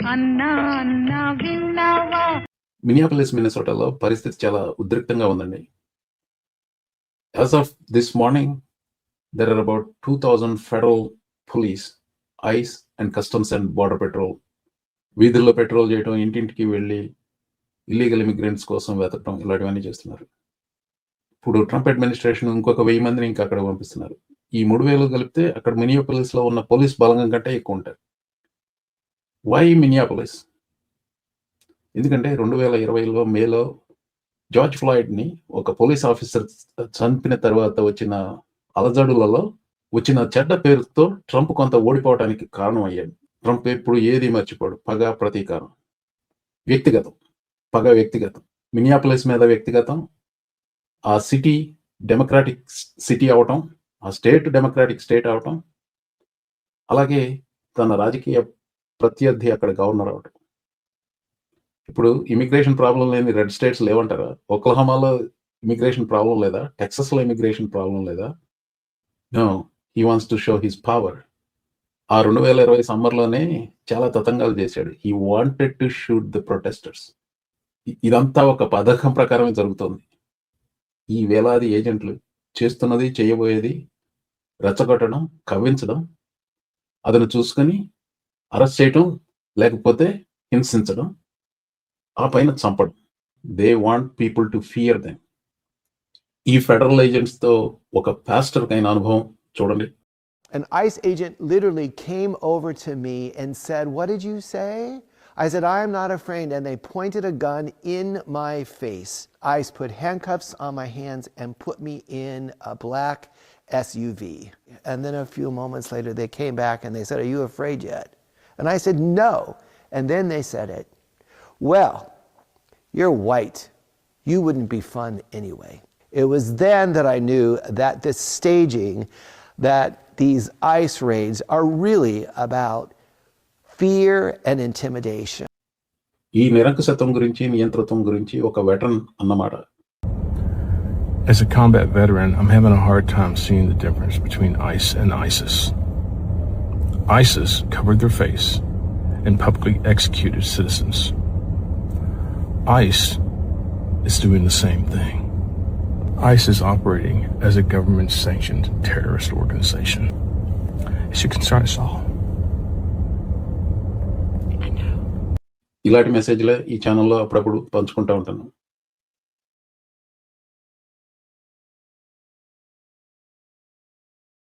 అన్నా అన్నా విన్నావా. మినియాపోలిస్ మిన్నెసోటాలో పరిస్థితి చాలా ఉద్రిక్తంగా ఉందండి. As of this morning there are about 2,000 federal police, ICE and customs and border patrol వీధుల్లో పెట్రోల్ చేయడం, ఇంటింటికి వెళ్ళి ఇల్లీగల్ ఇమిగ్రెంట్స్ కోసం వెతకడం, ఇలాంటివన్నీ చేస్తున్నారు. ఇప్పుడు ట్రంప్ అడ్మినిస్ట్రేషన్ ఇంకొక 1000 మందిని ఇంకా అక్కడ పంపిస్తున్నారు. ఈ 3,000 కలిపితే అక్కడ మినియాపోలిస్లో ఉన్న పోలీస్ బలగం కంటే ఎక్కువ ఉంటారు. Why Minneapolis? ఎందుకంటే 2020లో మేలో జార్జ్ ఫ్లాయిడ్ని ఒక పోలీస్ ఆఫీసర్ చంపిన తర్వాత వచ్చిన అలజడులలో వచ్చిన చెడ్డ పేరుతో ట్రంప్ కొంత ఓడిపోవడానికి కారణం అయ్యాడు. ట్రంప్ ఎప్పుడు ఏది మర్చిపోడు. పగ, ప్రతీకారం, వ్యక్తిగతం. పగ వ్యక్తిగతం, మినియాపోలిస్ మీద వ్యక్తిగతం. ఆ సిటీ డెమోక్రాటిక్ సిటీ అవటం, ఆ స్టేట్ డెమోక్రాటిక్ స్టేట్ అవటం, అలాగే తన రాజకీయ ప్రత్యర్థి అక్కడ గవర్నర్ అవటం. ఇప్పుడు ఇమిగ్రేషన్ ప్రాబ్లం లేని రెడ్ స్టేట్స్ లేవంటారా? ఒక్లహోమాలో ఇమిగ్రేషన్ ప్రాబ్లం లేదా? టెక్సస్లో ఇమిగ్రేషన్ ప్రాబ్లం లేదా? No, he wants to show his power. ఆ 2020 సమ్మర్లోనే చాలా తతంగాలు చేశాడు. He wanted to shoot the protesters. ఇదంతా ఒక పథకం ప్రకారమే జరుగుతుంది. ఈ వేలాది ఏజెంట్లు చేస్తున్నది, చేయబోయేది రెచ్చగొట్టడం, కవ్వించడం, అతను చూసుకొని అరెస్ట్ చేయటం, లేకపోతే హింసించడం, ఆ పైన చంపడం. They want people to fear them. ఈ ఫెడరల్ ఏజెంట్స్తో ఒక పాస్టర్కి అయిన అనుభవం చూడండి. An ICE agent literally came over to me and said, "What did you say?" I said, "I am not afraid." And they pointed a gun in my face. ICE put handcuffs on my hands and put me in a black SUV. And then a few moments later, they came back and they said, "Are you afraid yet?" And I said, "No." And then they said it. "Well, you're white. You wouldn't be fun anyway." It was then that I knew that this staging, that these ICE raids are really about fear and intimidation. ఈ నిరంకుశత్వం గురించి, నియంతృత్వం గురించి ఒక veteran అన్నమాట. As a combat veteran, I'm having a hard time seeing the difference between ICE and ISIS. ISIS covered their face and publicly executed citizens. ICE is doing the same thing. ICE is operating as a government-sanctioned terrorist organization. It should concern us all. ఇలాంటి మెసేజ్లే ఈ ఛానల్లో అప్పుడప్పుడు పంచుకుంటూ ఉంటాను.